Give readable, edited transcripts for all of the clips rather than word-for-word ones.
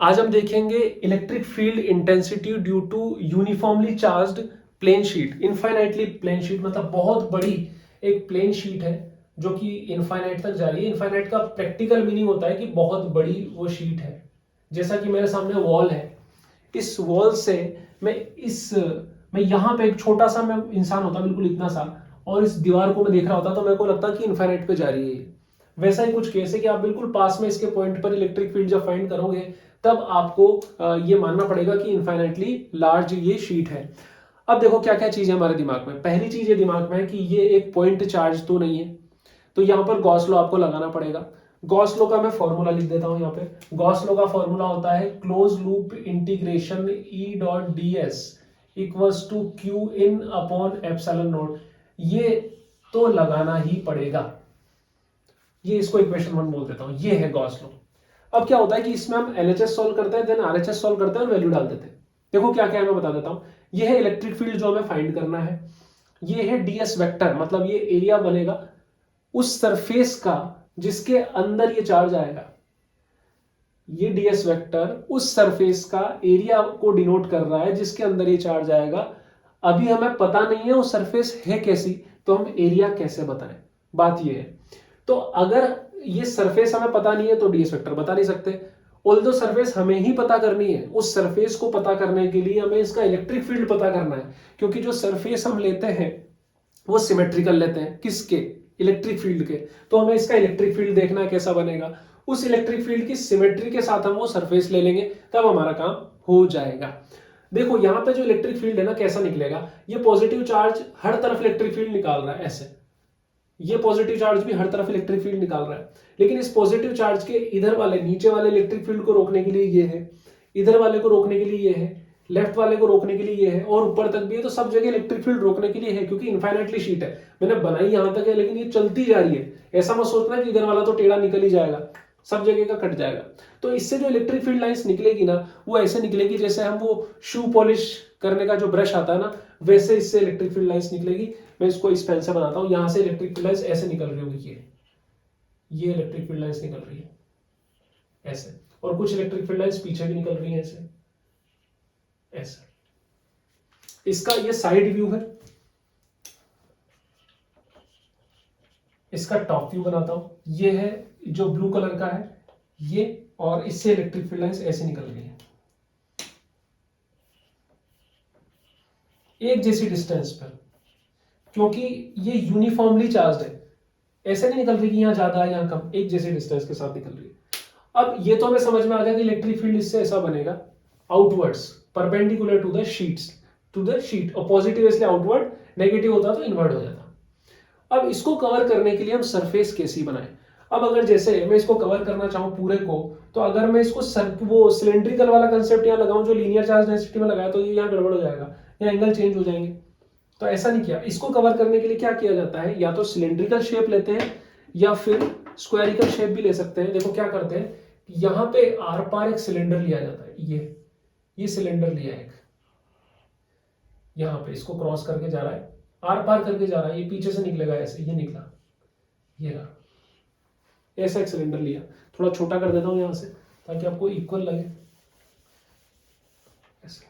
आज हम देखेंगे electric field intensity due to uniformly charged plane sheet. Infinitely plane sheet मतलब बहुत बड़ी एक प्लेन शीट है जो कि इनफाइनाइट तक जा रही है। इनफाइनाइट का प्रैक्टिकल मीनिंग होता है कि बहुत बड़ी वो शीट है। जैसा कि मेरे सामने वॉल है, इस वॉल से मैं यहाँ पे एक छोटा सा मैं इंसान होता बिल्कुल इतना सा, और इस दीवार को मैं देख रहा होता तो मेरे को लगता कि इनफाइनाइट पे जा रही है। वैसा ही कुछ केस है कि आप बिल्कुल पास में इसके पॉइंट पर इलेक्ट्रिक फील्ड जब फाइंड करोगे तब आपको ये मानना पड़ेगा कि इनफाइनाइटली लार्ज ये शीट है। अब देखो क्या क्या चीज है हमारे दिमाग में। पहली चीज ये दिमाग में है कि ये एक पॉइंट चार्ज तो नहीं है, तो यहाँ पर गॉस लॉ आपको लगाना पड़ेगा। गॉस लॉ का मैं फॉर्मूला लिख देता हूं यहाँ पे। गॉस लॉ का फॉर्मूला होता है close loop integration E dot D S equals to Q in upon epsilon naught. ये तो लगाना ही पड़ेगा। ये इसको इक्वेशन 1 बोल देता हूं, ये है गॉस लॉ। अब क्या होता है कि इसमें हम एलएचएस सॉल्व करते हैं, देन आरएचएस सॉल्व करते हैं और वैल्यू डाल देते हैं। देखो क्या क्या है मैं बता देता हूं। ये है इलेक्ट्रिक फील्ड जो हमें फाइंड करना है। ये है डीएस वेक्टर, मतलब ये एरिया बनेगा उस सरफेस का जिसके अंदर ये चार्ज आएगा। ये डीएस वेक्टर उस सरफेस का एरिया को डिनोट कर रहा है जिसके अंदर ये चार्ज आएगा। अभी हमें पता नहीं है वो सरफेस है कैसी, तो हम एरिया कैसे बताएं। बात ये है, तो अगर ये सरफेस हमें पता नहीं है तो डीएस वेक्टर बता नहीं सकते। ऑल्दो सरफेस हमें ही पता करनी है, उस सरफेस को पता करने के लिए हमें इसका इलेक्ट्रिक फील्ड पता करना है, क्योंकि जो सरफेस हम लेते हैं वो सिमेट्रिकल लेते हैं। किसके? इलेक्ट्रिक फील्ड के। तो हमें इसका इलेक्ट्रिक फील्ड देखना है कैसा बनेगा। उस इलेक्ट्रिक फील्ड की सिमेट्री के साथ हम वो सरफेस ले लेंगे, तब हमारा काम हो जाएगा। देखो यहाँ पे जो इलेक्ट्रिक फील्ड है ना कैसा निकलेगा, ये पॉजिटिव चार्ज हर तरफ इलेक्ट्रिक फील्ड निकाल रहा है ऐसे। ये पॉजिटिव चार्ज भी हर तरफ इलेक्ट्रिक फील्ड निकाल रहा है, लेकिन इस पॉजिटिव चार्ज के इधर वाले नीचे वाले इलेक्ट्रिक फील्ड को रोकने के लिए ये है, इधर वाले को रोकने के लिए ये है, लेफ्ट वाले को रोकने के लिए ये है, और ऊपर तक भी है। तो सब जगह इलेक्ट्रिक फील्ड रोकने के लिए है, क्योंकि इनफाइनाइटली शीट है। मैंने बनाई यहां तक है लेकिन ये चलती जा रही है। ऐसा मत सोचना कि इधर वाला तो टेढ़ा निकल ही जाएगा, सब जगह का कट जाएगा। तो इससे जो इलेक्ट्रिक फील्ड लाइंस निकलेगी ना, वो ऐसे निकलेगी जैसे हम वो शू पॉलिश करने का जो ब्रश आता है ना, वैसे इससे इलेक्ट्रिक फील्ड लाइंस निकलेगी। मैं इसको इस पेन से बनाता हूं। यहां से इलेक्ट्रिक फील्ड लाइंस ऐसे निकल रही होगी, ये इलेक्ट्रिक फील्ड लाइंस निकल रही है ऐसे, और कुछ इलेक्ट्रिक फील्ड लाइंस पीछे भी निकल रही है ऐसे ऐसे। इसका ये साइड व्यू है, इसका टॉप व्यू बनाता हूं। ये है जो ब्लू कलर का है ये, और इससे इलेक्ट्रिक फील्ड लाइंस ऐसे निकल रही है एक जैसी डिस्टेंस पर, क्योंकि ये यूनिफॉर्मली चार्ज्ड है। ऐसे नहीं निकल रही कि यहां ज्यादा है यहां कम, एक जैसी डिस्टेंस के साथ निकल रही है। अब ये तो हमें समझ में आ गया कि इलेक्ट्रिक फील्ड इससे ऐसा बनेगा, outwards perpendicular to the sheets, to the sheet. और पॉजिटिव इसलिए आउटवर्ड, नेगेटिव होता तो इनवर्ड हो जाता। अब इसको कवर करने के लिए हम सरफेस कैसी बनाएं। अब अगर जैसे मैं इसको कवर करना चाहूं पूरे को, तो अगर मैं इसको वो सिलेंड्रिकल वाला कंसेप्ट यहाँ लगाऊं जो लीनियर चार्ज डेंसिटी में लगाया, तो ये यहाँ गड़बड़ हो जाएगा, यहाँ एंगल चेंज हो जाएंगे। तो ऐसा नहीं किया। इसको कवर करने के लिए क्या किया जाता है, या तो सिलेंड्रिकल शेप लेते हैं या फिर स्क्वायरिकल शेप भी ले सकते हैं। देखो क्या करते हैं, यहाँ पे आर पार एक सिलेंडर लिया जाता है, ये सिलेंडर लिया एक, यहाँ पे इसको क्रॉस करके जा रहा है, आर पार करके जा रहा है, ये पीछे से निकलेगा ऐसे, ये निकला, ये रहा, ऐसा एक सिलेंडर लिया। थोड़ा छोटा कर देता हूं यहां से ताकि आपको इक्वल लगे ऐसे।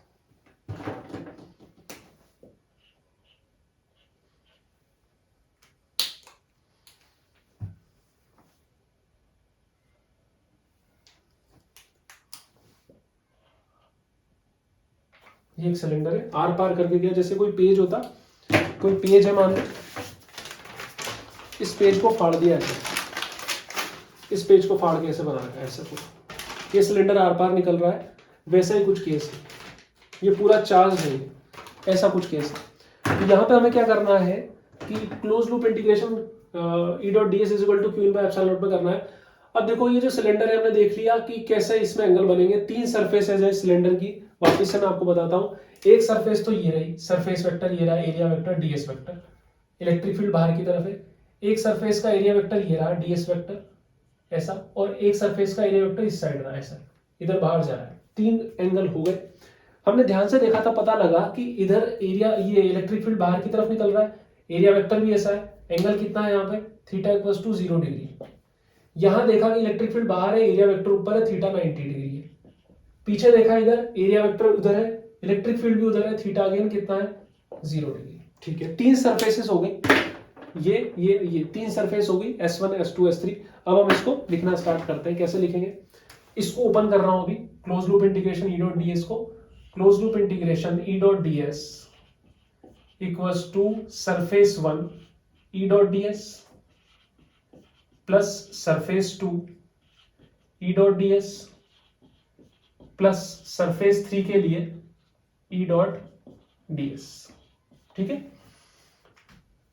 ये एक सिलेंडर है, आर पार करके गया, जैसे कोई पेज होता, कोई पेज है मान लो, इस पेज को फाड़ दिया ऐसे, इस पेज को फाड़ के ऐसे बना रखा है ऐसे कुछ, ये सिलेंडर आर पार निकल रहा है। वैसा ही कुछ केस है, ये पूरा चार्ज है, ऐसा कुछ केस है। तो यहाँ पे हमें क्या करना है कि close loop integration E dot D S is equal to Q in by epsilon naught पे करना है। अब देखो ये जो सिलेंडर है हमने देख लिया कि कैसे इसमें एंगल बनेंगे। तीन सरफेस है सिलेंडर की, वापस से मैं आपको बताता हूँ। एक सरफेस तो ये रही, सरफेस वेक्टर ये रहा, area vector DS vector, electric field बाहर की तरफ है। एक सरफेस का एरिया वेक्टर ये रहा, डीएस वेक्टर ऐसा, और एक सरफेस का एरिया वेक्टर इस साइड रहा ऐसा, इधर बाहर जा रहा है। तीन एंगल हो गए। हमने ध्यान से देखा था, पता लगा कि इधर एरिया, ये इलेक्ट्रिक फील्ड बाहर की तरफ निकल रहा है, एरिया वेक्टर भी ऐसा है, एंगल कितना है यहाँ पे, थीटा इक्वल्स टू 0 डिग्री। यहां देखा कि इलेक्ट्रिक फील्ड बाहर है, एरिया वेक्टर ऊपर है, थीटा 90 डिग्री है। पीछे देखा इधर एरिया वेक्टर उधर है, इलेक्ट्रिक फील्ड भी उधर है, थीटा अगेन कितना है 0 डिग्री। ठीक है, 3 सरफेसेस हो गई, ये 3 सरफेस हो गई S1 S2 S3। अब हम इसको लिखना स्टार्ट करते हैं। कैसे लिखेंगे, इसको ओपन कर रहा हूं अभी, close loop integration E dot D S को, close loop integration E dot D S equals to surface 1 E dot D S plus surface 2 E dot D S plus surface 3 के लिए ई डॉट डी एस। ठीक है,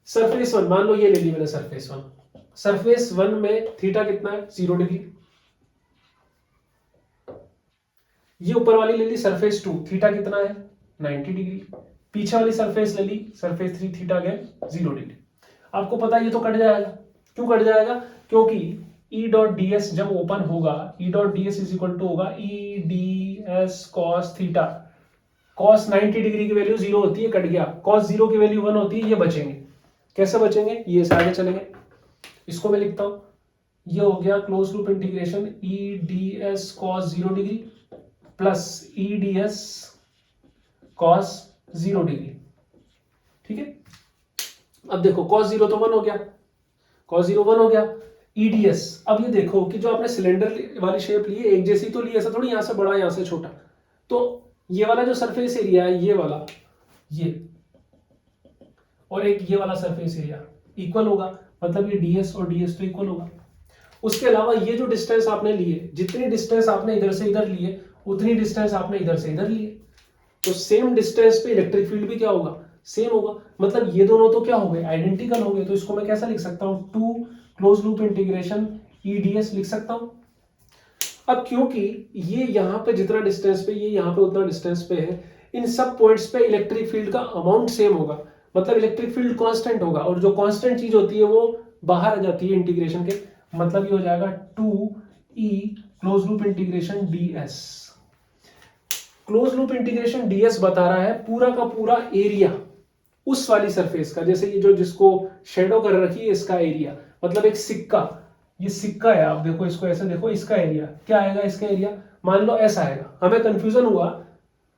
surface 1 मान लो ये ले ली मैंने surface 1, surface 1 में थीटा कितना है 0 डिग्री। ये ऊपर वाली ले ली सरफेस 2, थीटा कितना है 90 डिग्री। पीछे वाली सरफेस ले ली सरफेस 3, थीटा गया 0 डिग्री। आपको पता है ये तो कट जाएगा। क्यों कट जाएगा, क्योंकि ई डॉट डी एस जब ओपन होगा, E dot D S is equal to होगा E D S cos theta. Cos 90 degree की वैल्यू 0 होती है, कट गया। कॉस 0 की वैल्यू 1 होती है, ये बचेंगे। कैसे बचेंगे, ये से आगे चलेंगे। इसको मैं लिखता हूं, ये हो गया क्लोज लूप इंटीग्रेशन ई D S cos 0 degree plus ई डी एस कॉस 0 डिग्री। ठीक है, अब देखो कॉस 0 तो 1 हो गया, कॉस 0 1 हो गया। ईडीएस, अब ये देखो कि जो आपने सिलेंडर वाली शेप ली है एक जैसी तो ली, ऐसा थोड़ी यहां से बड़ा यहां से छोटा। तो ये वाला जो सरफेस एरिया है ये वाला, ये और एक ये वाला सरफेस एरिया इक्वल होगा, मतलब ये डीएस और डीएस तो इक्वल होगा। उसके अलावा ये जो डिस्टेंस आपने लिए, जितनी डिस्टेंस आपने इधर से इधर लिए उतनी डिस्टेंस आपने इधर से इधर लिए, तो सेम डिस्टेंस पे इलेक्ट्रिक फील्ड भी क्या होगा, सेम होगा। मतलब ये दोनों तो क्या हो गए, आइडेंटिकल हो गए। तो इसको मैं कैसा लिख सकता हूं, 2 क्लोज लूप इंटीग्रेशन ईडीएस लिख सकता हूं। अब क्योंकि ये यहां पे जितना डिस्टेंस पे, ये यहां पे उतना डिस्टेंस पे है, इन सब पॉइंट्स पे इलेक्ट्रिक फील्ड का अमाउंट सेम होगा, मतलब इलेक्ट्रिक फील्ड कांस्टेंट होगा। और जो कांस्टेंट चीज होती है वो बाहर आ जाती है इंटीग्रेशन के, मतलब ये हो जाएगा 2e close loop integration ds। Close loop integration ds बता रहा है पूरा का पूरा एरिया उस वाली सरफेस का, जैसे ये जो जिसको शेडो कर रखी है इसका एरिया, मतलब एक सिक्का, ये सिक्का है, आप देखो इसको ऐसे देखो, इसका एरिया क्या आएगा, इसका एरिया मान लो ऐसा आएगा। हमें कंफ्यूजन हुआ,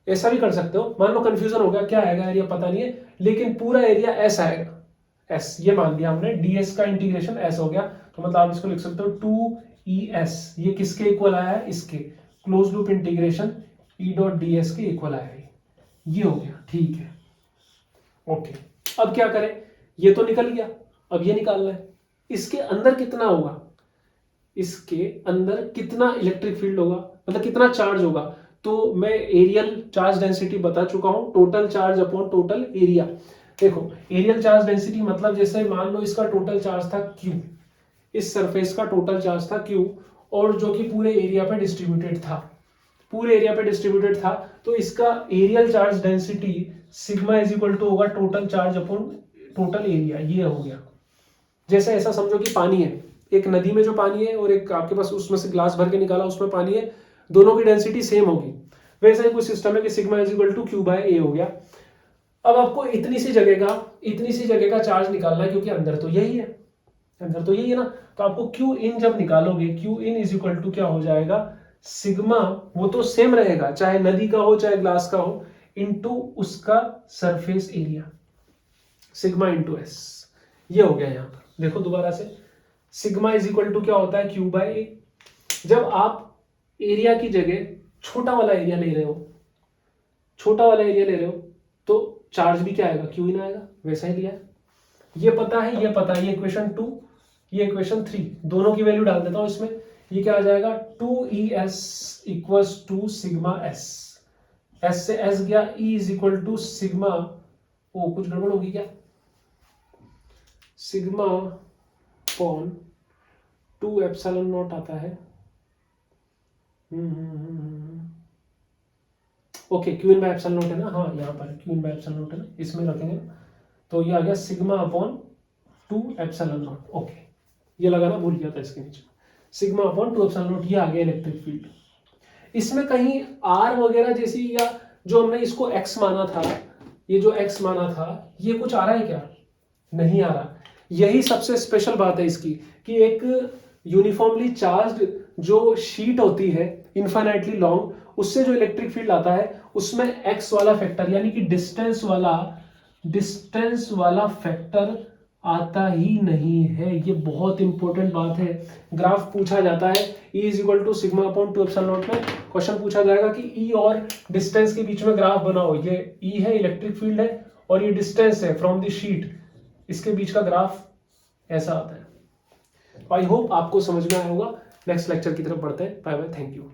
ऐसा भी कर सकते हो, मान लो कंफ्यूजन हो गया क्या आएगा एरिया पता नहीं है, लेकिन पूरा एरिया ऐसा आएगा, एस, ये मान लिया हमने, ds का इंटीग्रेशन एस हो गया। तो मतलब आप इसको लिख सकते हो 2es, ये किसके इक्वल आया है, इसके close loop integration E dot ds के इक्वल आया है, ये हो गया। ठीक है, ओके। अब क्या करें, ये तो निकल गया, अब ये निकालना है, इसके अंदर कितना होगा, इसके अंदर कितना इलेक्ट्रिक फील्ड होगा, मतलब कितना चार्ज होगा। तो मैं एरियल चार्ज डेंसिटी बता चुका हूं, total charge upon total area. देखो एरियल चार्ज डेंसिटी मतलब जैसे मान लो इसका टोटल चार्ज था Q, इस सरफेस का टोटल चार्ज था Q, और जो कि पूरे एरिया पे डिस्ट्रीब्यूटेड था, पूरे एरिया पे डिस्ट्रीब्यूटेड था, तो इसका areal charge density sigma is equal to होगा total charge upon total area. ये हो गया, जैसे ऐसा समझो कि पानी है, एक नदी में जो पानी है और एक आपके पास उसमें से ग्लास भर के निकाला उसमें पानी है, दोनों की डेंसिटी सेम होगी। वैसे ही कुछ सिस्टम है कि sigma is equal to Q by A हो गया। अब आपको इतनी सी जगह का चार्ज निकालना है, क्योंकि अंदर तो यही है, अंदर तो यही है ना। तो आपको Q इन जब निकालोगे, Q in is equal to क्या हो जाएगा, सिग्मा, वो तो सेम रहेगा चाहे नदी का हो चाहे ग्लास का हो, इनटू उसका surface area, sigma into S. ये हो गया। यहां पर देखो दोबारा से, सिग्मा इज इक्वल टू क्या होता है, Q बाय A। जब आप एरिया की जगह छोटा वाला एरिया ले रहे हो, छोटा वाला एरिया ले रहे हो, तो चार्ज भी क्या आएगा, Q इन आएगा, वैसा ही लिया है। ये पता है, ये पता है, ये इक्वेशन 2, ये इक्वेशन 3, दोनों की वैल्यू डाल देता हूं इसमें। ये क्या आ जाएगा, 2es equals to sigma s, s से s गया, E is equal to sigma, ओ कुछ गड़बड़ होगी क्या, सिग्मा अपॉन 2 एप्सिलॉन नॉट आता है, okay, Q in by epsilon not है ना, हाँ यहाँ पर Q in by epsilon not है ना, इसमें रखेंगे। तो ये आ गया sigma upon 2 epsilon not, okay, ये लगाना भूल गया था इसके नीचे, सिग्मा अपॉन 2 एप्सिलॉन नॉट, ये आ गया इलेक्ट्रिक फील्ड। इसमें कहीं आर वगैरह जैसी, या जो हमने इसको एक्स माना था, ये जो एक्स माना था, ये कुछ आ रहा है क्या, नहीं आ रहा। यही सबसे स्पेशल बात है इसकी, कि एक यूनिफॉर्मली चार्ज्ड जो शीट होती है इनफाइनाइटली लॉन्ग, उससे जो इलेक्ट्रिक फील्ड आता है उसमें एक्स वाला फैक्टर यानी कि डिस्टेंस वाला फैक्टर आता ही नहीं है। ये बहुत इंपॉर्टेंट बात है। ग्राफ पूछा जाता है E is equal to sigma upon 2 epsilon naught में क्वेश्चन पूछा जाएगा कि E और डिस्टेंस के बीच में ग्राफ बनाओ। ये E है, इलेक्ट्रिक फील्ड है, और ये डिस्टेंस है फ्रॉम द शीट, इसके बीच का ग्राफ ऐसा आता है। आई होप आपको समझ में आया होगा। नेक्स्ट लेक्चर की तरफ बढ़ते हैं। Bye bye, thank you.